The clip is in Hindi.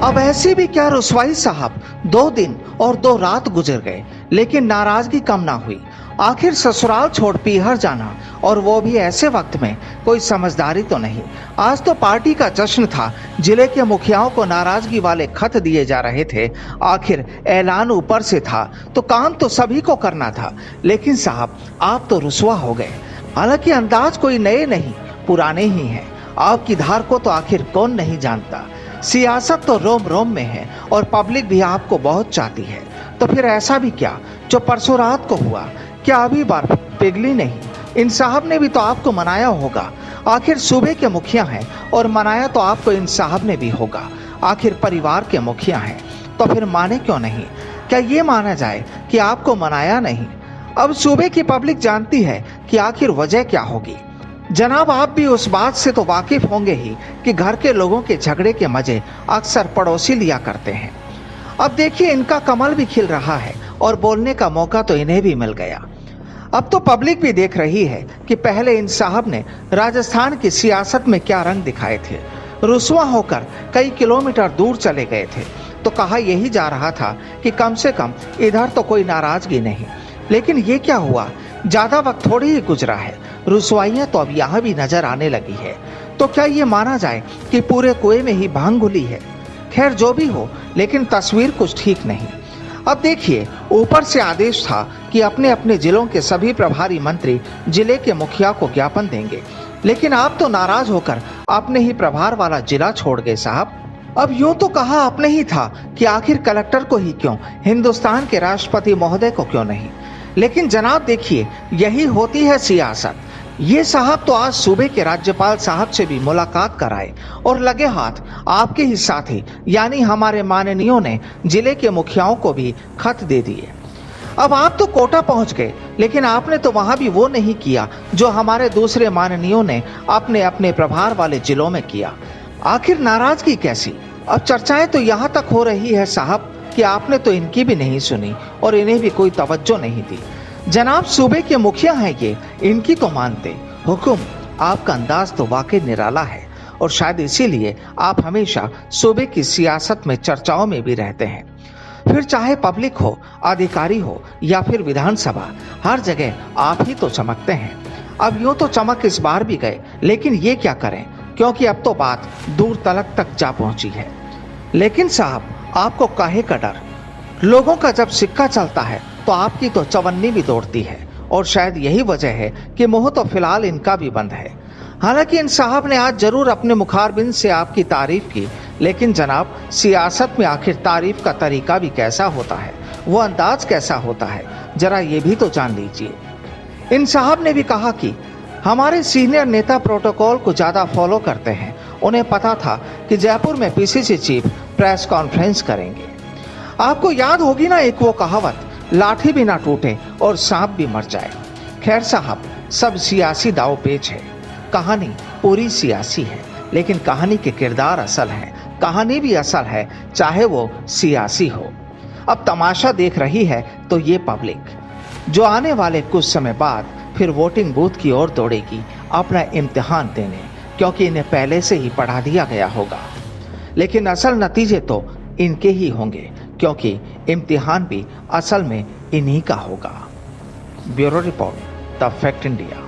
अब ऐसी भी क्या रुसवाई साहब, 2 दिन और 2 रात गुजर गए लेकिन नाराजगी कम ना हुई। आखिर ससुराल छोड़ पीहर जाना, और वो भी ऐसे वक्त में, कोई समझदारी तो नहीं। आज तो पार्टी का जश्न था, जिले के मुखियाओं को नाराजगी वाले खत दिए जा रहे थे। आखिर ऐलान ऊपर से था तो काम तो सभी को करना था, लेकिन साहब आप तो रुसवा हो गए। हालांकि अंदाज कोई नए नहीं, पुराने ही हैं। आपकी धार को तो आखिर कौन नहीं जानता। सियासत तो रोम रोम में है और पब्लिक भी आपको बहुत चाहती है। तो फिर ऐसा भी क्या जो परसों रात को हुआ, क्या अभी बार पिघली नहीं? इन साहब ने भी तो आपको मनाया होगा। आखिर सूबे के मुखिया हैं और मनाया तो आपको इन साहब ने भी होगा। आखिर परिवार के मुखिया हैं तो फिर माने क्यों नहीं? क्या ये माना जाए कि आपको मनाया नहीं? अब सूबे की पब्लिक जानती है कि आखिर वजह क्या होगी। जनाब आप भी उस बात से तो वाकिफ होंगे ही कि घर के लोगों के झगड़े के मजे अक्सर पड़ोसी लिया करते हैं। अब देखिए इनका कमल भी खिल रहा है और बोलने का मौका तो इन्हें भी मिल गया। अब तो पब्लिक भी देख रही है कि पहले इन साहब ने राजस्थान की सियासत में क्या रंग दिखाए थे। रुसवा होकर कई किलोमीटर दूर चले गए थे तो कहा यही जा रहा था कि कम से कम इधर तो कोई नाराजगी नहीं। लेकिन ये क्या हुआ, ज्यादा वक्त थोड़ी ही गुजरा है, रुसवाइयां तो अब यहाँ भी नजर आने लगी है। तो क्या ये माना जाए कि पूरे कुएं में ही भांग घुली है? खैर जो भी हो, लेकिन तस्वीर कुछ ठीक नहीं। अब देखिए ऊपर से आदेश था कि अपने अपने जिलों के सभी प्रभारी मंत्री जिले के मुखिया को ज्ञापन देंगे, लेकिन आप तो नाराज होकर अपने ही प्रभार वाला जिला छोड़ गए साहब। अब यूं तो कहा आपने ही था कि आखिर कलेक्टर को ही क्यों, हिंदुस्तान के राष्ट्रपति महोदय को क्यों नहीं। लेकिन जनाब देखिए यही होती है सियासत। ये साहब तो आज सूबे के राज्यपाल साहब से भी मुलाकात कराए और लगे हाथ आपके ही साथी यानी हमारे माननीयों ने जिले के मुखियाओं को भी खत दे दिए। अब आप तो कोटा पहुंच गए, लेकिन आपने तो वहां भी वो नहीं किया जो हमारे दूसरे माननीयों ने अपने अपने प्रभार वाले जिलों में किया। आखिर नाराजगी कैसी? अब चर्चाएं तो यहाँ तक हो रही है साहब कि आपने तो इनकी भी नहीं सुनी और इन्हें भी कोई तवज्जो नहीं दी। जनाब सूबे के मुखिया हैं ये, इनकी तो मानते। हुकुम आपका अंदाज तो वाकई निराला है और शायद इसीलिए आप हमेशा सूबे की सियासत में चर्चाओं में भी रहते हैं। फिर चाहे पब्लिक हो, अधिकारी हो या फिर विधानसभा, हर जगह आप ही तो चमकते हैं। अब यूं तो चमक इस बार भी गए, लेकिन ये क्या करें क्योंकि अब तो बात दूर तलक तक जा पहुंची है। लेकिन साहब आपको काहे का डर? लोगों का जब सिक्का चलता है तो आपकी तो चवन्नी भी दौड़ती है और शायद यही वजह है कि मुंह तो फिलहाल इनका भी बंद है। हालांकि इन साहब ने आज जरूर अपने मुखारबिंद से आपकी तारीफ की, लेकिन जनाब सियासत में आखिर तारीफ का तरीका भी कैसा होता है, वो अंदाज कैसा होता है, जरा ये भी तो जान लीजिए। इन साहब ने भी कहा कि हमारे सीनियर नेता प्रोटोकॉल को ज्यादा फॉलो करते हैं। उन्हें पता था कि जयपुर में पीसीसी चीफ प्रेस कॉन्फ्रेंस करेंगे। आपको याद होगी ना एक वो कहावत, लाठी भी ना टूटे और सांप भी मर जाए। खैर साहब सब सियासी दाव पेच है, कहानी पूरी सियासी है, लेकिन कहानी के किरदार असल हैं। कहानी भी असल है चाहे वो सियासी हो। अब तमाशा देख रही है तो ये पब्लिक जो आने वाले कुछ समय बाद फिर वोटिंग बूथ की ओर दौड़ेगी अपना इम्तिहान देने, क्योंकि इन्हें पहले से ही पढ़ा दिया गया होगा। लेकिन असल नतीजे तो इनके ही होंगे, क्योंकि इम्तिहान भी असल में इन्हीं का होगा। Bureau report, the fact India.